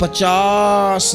50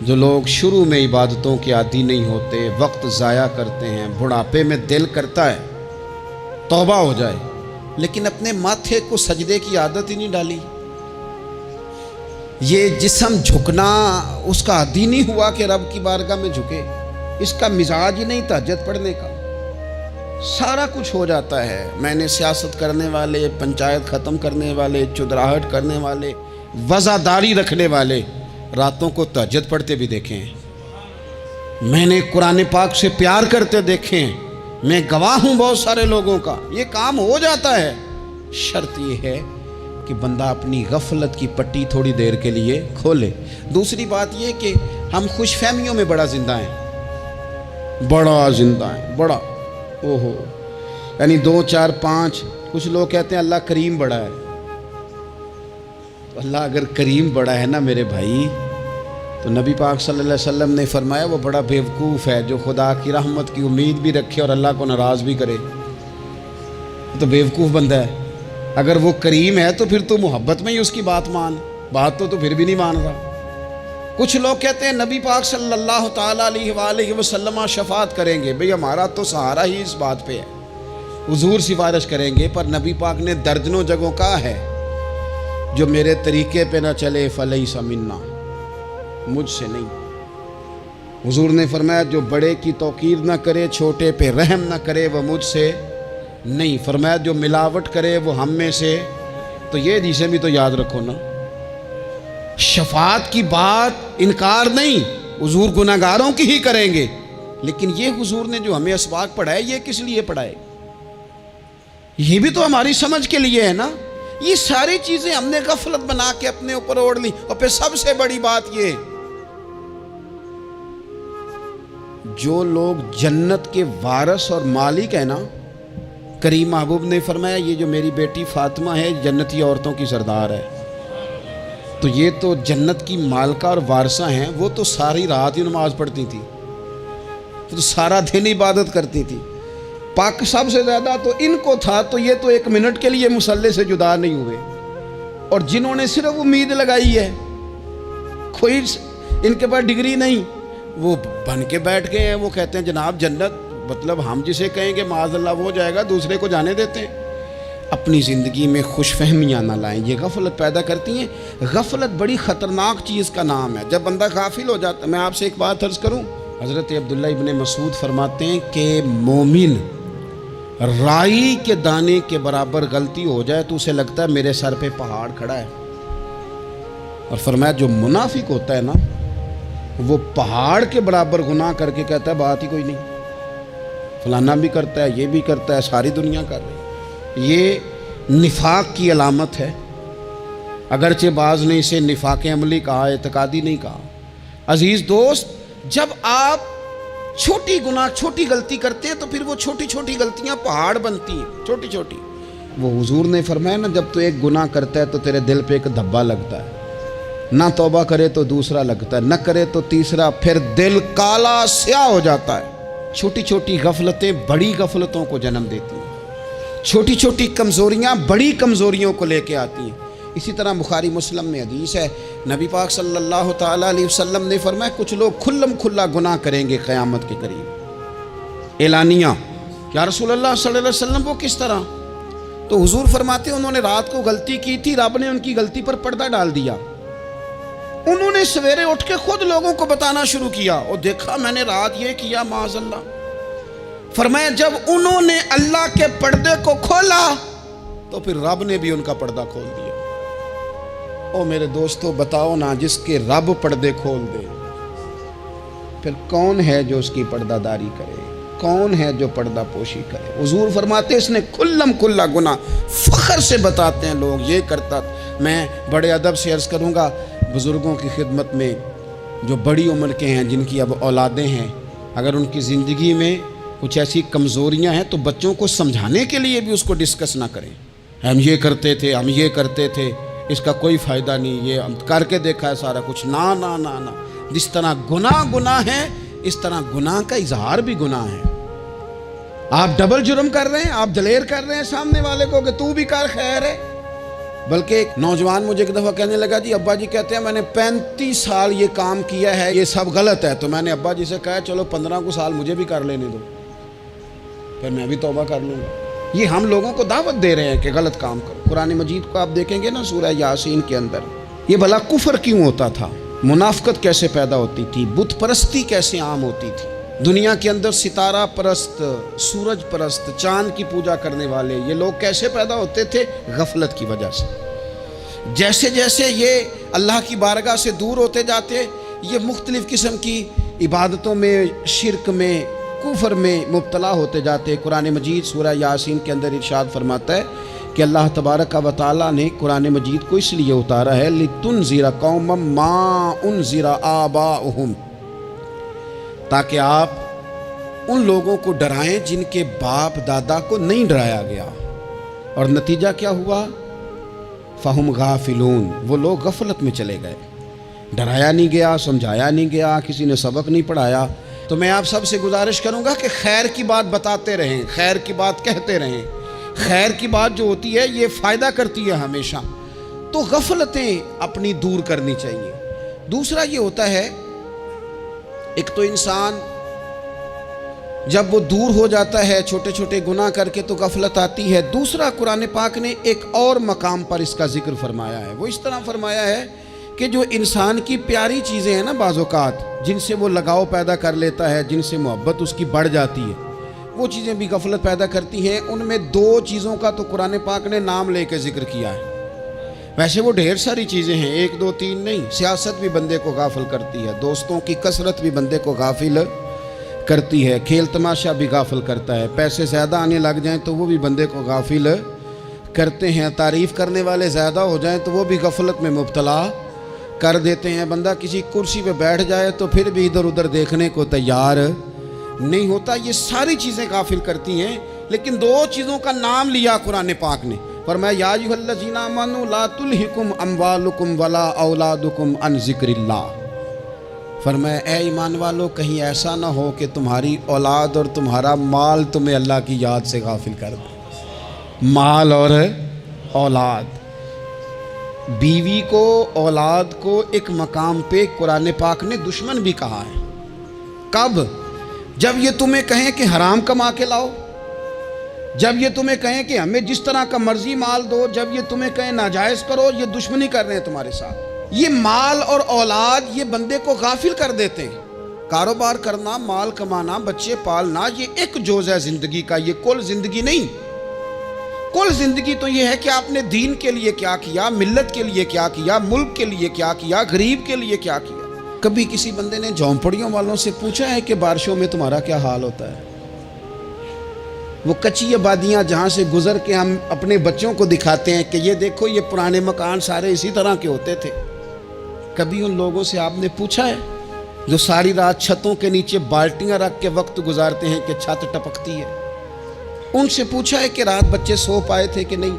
جو لوگ شروع میں عبادتوں کے عادی نہیں ہوتے، وقت ضائع کرتے ہیں، بڑھاپے میں دل کرتا ہے توبہ ہو جائے، لیکن اپنے ماتھے کو سجدے کی عادت ہی نہیں ڈالی۔ یہ جسم جھکنا اس کا عادی نہیں ہوا کہ رب کی بارگاہ میں جھکے، اس کا مزاج ہی نہیں تہجد پڑھنے کا، سارا کچھ ہو جاتا ہے۔ میں نے سیاست کرنے والے، پنچایت ختم کرنے والے، چودراہٹ کرنے والے، وزاداری رکھنے والے راتوں کو تہجد پڑھتے بھی دیکھے ہیں۔ میں نے قرآن پاک سے پیار کرتے دیکھے ہیں، میں گواہ ہوں بہت سارے لوگوں کا، یہ کام ہو جاتا ہے۔ شرط یہ ہے کہ بندہ اپنی غفلت کی پٹی تھوڑی دیر کے لیے کھولے۔ دوسری بات یہ کہ ہم خوش فہمیوں میں بڑا زندہ ہیں، بڑا زندہ ہیں، بڑا یعنی 2 4 5۔ کچھ لوگ کہتے ہیں اللہ کریم بڑا ہے۔ اللہ اگر کریم بڑا ہے نا میرے بھائی، تو نبی پاک صلی اللہ علیہ وسلم نے فرمایا وہ بڑا بیوقوف ہے جو خدا کی رحمت کی امید بھی رکھے اور اللہ کو ناراض بھی کرے، تو بیوقوف بندہ ہے۔ اگر وہ کریم ہے تو پھر تو محبت میں ہی اس کی بات مان، بات تو پھر بھی نہیں مان رہا۔ کچھ لوگ کہتے ہیں نبی پاک صلی اللہ تعالیٰ علیہ وآلہ وسلم شفاعت کریں گے، بھئی ہمارا تو سہارا ہی اس بات پہ ہے، حضور سفارش کریں گے، پر نبی پاک نے درجنوں جگہوں کہا ہے جو میرے طریقے پہ نہ چلے فلیس منا، مجھ سے نہیں۔ حضور نے فرمایا جو بڑے کی توقیر نہ کرے، چھوٹے پہ رحم نہ کرے، وہ مجھ سے نہیں۔ فرمایا جو ملاوٹ کرے وہ ہم میں سے، تو یہ حدیثیں بھی تو یاد رکھو نا۔ شفاعت کی بات انکار نہیں، حضور گناہگاروں کی ہی کریں گے، لیکن یہ حضور نے جو ہمیں اسباق پڑھائے یہ کس لیے پڑھائے؟ یہ بھی تو ہماری سمجھ کے لیے ہے نا۔ یہ ساری چیزیں ہم نے غفلت بنا کے اپنے اوپر اوڑھ لی۔ اور پھر سب سے بڑی بات یہ، جو لوگ جنت کے وارث اور مالک ہیں نا، کریم محبوب نے فرمایا یہ جو میری بیٹی فاطمہ ہے جنتی عورتوں کی سردار ہے، تو یہ تو جنت کی مالکہ اور وارثہ ہیں، وہ تو ساری رات ہی نماز پڑھتی تھی، تو سارا دن عبادت کرتی تھی۔ پاک سب سے زیادہ تو ان کو تھا، تو یہ تو 1 منٹ کے لیے مصلی سے جدا نہیں ہوئے۔ اور جنہوں نے صرف امید لگائی ہے، کوئی ان کے پاس ڈگری نہیں، وہ بن کے بیٹھ گئے ہیں، وہ کہتے ہیں جناب جنت، مطلب ہم جسے کہیں گے معاذ اللہ وہ جائے گا، دوسرے کو جانے دیتے ہیں۔ اپنی زندگی میں خوش فہمیاں نہ لائیں، یہ غفلت پیدا کرتی ہیں۔ غفلت بڑی خطرناک چیز کا نام ہے۔ جب بندہ غافل ہو جاتا ہے، میں آپ سے ایک بات عرض کروں، حضرت عبداللہ ابن مسعود فرماتے ہیں کہ مومن رائی کے دانے کے برابر غلطی ہو جائے تو اسے لگتا ہے میرے سر پہ پہاڑ کھڑا ہے، اور فرمایا جو منافق ہوتا ہے نا، وہ پہاڑ کے برابر گناہ کر کے کہتا ہے بات ہی کوئی نہیں، فلانا بھی کرتا ہے، یہ بھی کرتا ہے، ساری دنیا کر رہی ہے۔ یہ نفاق کی علامت ہے، اگرچہ بعض نے اسے نفاق عملی کہا، اعتقادی نہیں کہا۔ عزیز دوست، جب آپ چھوٹی گناہ چھوٹی غلطی کرتے ہیں تو پھر وہ چھوٹی چھوٹی غلطیاں پہاڑ بنتی ہیں، چھوٹی چھوٹی۔ وہ حضور نے فرمایا نا، جب تو ایک گناہ کرتا ہے تو تیرے دل پہ ایک دھبا لگتا ہے، نہ توبہ کرے تو دوسرا لگتا ہے، نہ کرے تو تیسرا، پھر دل کالا سیاہ ہو جاتا ہے۔ چھوٹی چھوٹی غفلتیں بڑی غفلتوں کو جنم دیتی ہیں، چھوٹی چھوٹی کمزوریاں بڑی کمزوریوں کو لے کے آتی ہیں۔ اسی طرح بخاری مسلم میں حدیث ہے، نبی پاک صلی اللہ تعالیٰ علیہ وسلم نے فرمایا کچھ لوگ کھلم کھلا گناہ کریں گے قیامت کے قریب، اعلانیہ۔ یا رسول اللہ صلی اللہ علیہ وسلم وہ کس طرح؟ تو حضور فرماتے ہیں انہوں نے رات کو غلطی کی تھی، رب نے ان کی غلطی پر پردہ ڈال دیا، انہوں نے سویرے اٹھ کے خود لوگوں کو بتانا شروع کیا، اور دیکھا میں نے رات یہ کیا، معاذ اللہ۔ فرمایا جب انہوں نے اللہ کے پردے کو کھولا تو پھر رب نے بھی ان کا پردہ کھول دیا۔ او میرے دوستو بتاؤ نا، جس کے رب پردے کھول دے پھر کون ہے جو اس کی پردہ داری کرے؟ کون ہے جو پردہ پوشی کرے؟ حضور فرماتے اس نے کھلم کھلا گناہ، فخر سے بتاتے ہیں لوگ یہ کرتا۔ میں بڑے ادب سے عرض کروں گا بزرگوں کی خدمت میں، جو بڑی عمر کے ہیں، جن کی اب اولادیں ہیں، اگر ان کی زندگی میں کچھ ایسی کمزوریاں ہیں تو بچوں کو سمجھانے کے لیے بھی اس کو ڈسکس نہ کریں، ہم یہ کرتے تھے، ہم یہ کرتے تھے، اس کا کوئی فائدہ نہیں، یہ ہم کر کے دیکھا ہے سارا کچھ۔ نہ نہ نہ نہ، جس طرح گناہ ہے اس طرح گناہ کا اظہار بھی گناہ ہے۔ آپ ڈبل جرم کر رہے ہیں، آپ دلیر کر رہے ہیں سامنے والے کو کہ تو بھی کر، خیر ہے، بلکہ ایک نوجوان مجھے ایک دفعہ کہنے لگا جی ابا جی کہتے ہیں میں نے 35 سال یہ کام کیا ہے، یہ سب غلط ہے. تو میں نے ابا جی سے کہا چلو 15 کو سال مجھے بھی کر لینے دو، پھر میں بھی توبہ کر لوں گا. یہ ہم لوگوں کو دعوت دے رہے ہیں کہ غلط کام کرو. قرآن مجید کو آپ دیکھیں گے نا سورہ یاسین کے اندر، یہ بھلا کفر کیوں ہوتا تھا، منافقت کیسے پیدا ہوتی تھی، بت پرستی کیسے عام ہوتی تھی. دنیا کے اندر ستارہ پرست، سورج پرست، چاند کی پوجا کرنے والے یہ لوگ کیسے پیدا ہوتے تھے؟ غفلت کی وجہ سے. جیسے جیسے یہ اللہ کی بارگاہ سے دور ہوتے جاتے، یہ مختلف قسم کی عبادتوں میں، شرک میں، کفر میں مبتلا ہوتے جاتے. قرآن مجید سورہ یاسین کے اندر ارشاد فرماتا ہے کہ اللہ تبارک و تعالیٰ نے قرآن مجید کو اس لیے اتارا ہے لِتُنذِرَ قَوْمًا مَا أُنذِرَ آبَاؤُهُمْ، تاکہ آپ ان لوگوں کو ڈرائیں جن کے باپ دادا کو نہیں ڈرایا گیا. اور نتیجہ کیا ہوا؟ فَهُمْ غَافِلُونَ، وہ لوگ غفلت میں چلے گئے. ڈرایا نہیں گیا، سمجھایا نہیں گیا، کسی نے سبق نہیں پڑھایا. تو میں آپ سب سے گزارش کروں گا کہ خیر کی بات بتاتے رہیں، خیر کی بات کہتے رہیں. خیر کی بات جو ہوتی ہے یہ فائدہ کرتی ہے ہمیشہ. تو غفلتیں اپنی دور کرنی چاہیے. دوسرا یہ ہوتا ہے، ایک تو انسان جب وہ دور ہو جاتا ہے چھوٹے چھوٹے گناہ کر کے تو غفلت آتی ہے. دوسرا قرآن پاک نے ایک اور مقام پر اس کا ذکر فرمایا ہے. وہ اس طرح فرمایا ہے کہ جو انسان کی پیاری چیزیں ہیں نا بعض اوقات، جن سے وہ لگاؤ پیدا کر لیتا ہے، جن سے محبت اس کی بڑھ جاتی ہے، وہ چیزیں بھی غفلت پیدا کرتی ہیں. ان میں 2 چیزوں کا تو قرآن پاک نے نام لے کے ذکر کیا ہے. ویسے وہ ڈھیر ساری چیزیں ہیں، 1 2 3 نہیں. سیاست بھی بندے کو غافل کرتی ہے، دوستوں کی کثرت بھی بندے کو غافل کرتی ہے، کھیل تماشا بھی غافل کرتا ہے، پیسے زیادہ آنے لگ جائیں تو وہ بھی بندے کو غافل کرتے ہیں، تعریف کرنے والے زیادہ ہو جائیں تو وہ بھی غفلت میں مبتلا کر دیتے ہیں. بندہ کسی کرسی پہ بیٹھ جائے تو پھر بھی ادھر ادھر دیکھنے کو تیار نہیں ہوتا. یہ ساری چیزیں غافل کرتی ہیں. لیکن 2 چیزوں کا نام لیا قرآن پاک نے، فرمایا یا ایھا الذین آمنوا لا تلھکم اموالکم ولا اولادکم عن ذکر اللہ. فرمایا اے ایمان والو، کہیں ایسا نہ ہو کہ تمہاری اولاد اور تمہارا مال تمہیں اللہ کی یاد سے غافل کر دے. مال اور اولاد، بیوی کو، اولاد کو ایک مقام پہ قرآن پاک نے دشمن بھی کہا ہے. کب؟ جب یہ تمہیں کہیں کہ حرام کما کے لاؤ، جب یہ تمہیں کہیں کہ ہمیں جس طرح کا مرضی مال دو، جب یہ تمہیں کہیں ناجائز کرو، یہ دشمنی کر رہے ہیں تمہارے ساتھ. یہ مال اور اولاد یہ بندے کو غافل کر دیتے ہیں. کاروبار کرنا، مال کمانا، بچے پالنا، یہ ایک جز ہے زندگی کا، یہ کل زندگی نہیں. کل زندگی تو یہ ہے کہ آپ نے دین کے لیے کیا کیا، ملت کے لیے کیا کیا، ملک کے لیے کیا کیا، غریب کے لیے کیا کیا. کبھی کسی بندے نے جھونپڑیوں والوں سے پوچھا ہے کہ بارشوں میں تمہارا کیا حال ہوتا ہے؟ وہ کچی آبادیاں جہاں سے گزر کے ہم اپنے بچوں کو دکھاتے ہیں کہ یہ دیکھو یہ پرانے مکان سارے اسی طرح کے ہوتے تھے. کبھی ان لوگوں سے آپ نے پوچھا ہے جو ساری رات چھتوں کے نیچے بالٹیاں رکھ کے وقت گزارتے ہیں کہ چھت ٹپکتی ہے؟ ان سے پوچھا ہے کہ رات بچے سو پائے تھے کہ نہیں؟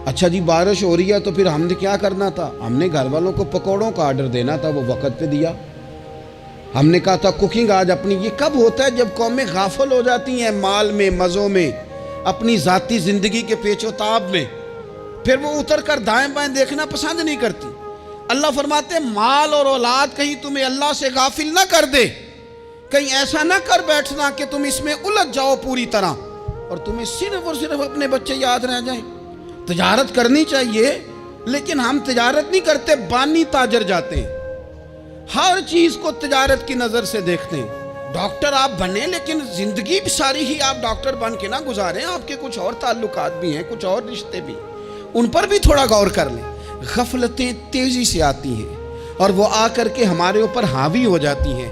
اچھا جی بارش ہو رہی ہے تو پھر ہم نے کیا کرنا تھا؟ ہم نے گھر والوں کو پکوڑوں کا آرڈر دینا تھا، وہ وقت پہ دیا. ہم نے کہا تھا کوکنگ آج اپنی. یہ کب ہوتا ہے؟ جب قومیں غافل ہو جاتی ہیں مال میں، مزوں میں، اپنی ذاتی زندگی کے پیچ و تاب میں، پھر وہ اتر کر دائیں بائیں دیکھنا پسند نہیں کرتی. اللہ فرماتے ہیں مال اور اولاد کہیں تمہیں اللہ سے غافل نہ کر دے، کہیں ایسا نہ کر بیٹھنا کہ تم اس میں الجھ جاؤ پوری طرح اور تمہیں صرف اور صرف اپنے بچے یاد رہ جائیں. تجارت کرنی چاہیے لیکن ہم تجارت نہیں کرتے، بانی تاجر جاتے ہیں. ہر چیز کو تجارت کی نظر سے دیکھتے ہیں. ڈاکٹر آپ بنیں لیکن زندگی ساری ہی آپ ڈاکٹر بن کے نہ گزاریں. آپ کے کچھ اور تعلقات بھی ہیں، کچھ اور رشتے بھی، ان پر بھی تھوڑا غور کر لیں. غفلتیں تیزی سے آتی ہیں اور وہ آ کر کے ہمارے اوپر حاوی ہو جاتی ہیں.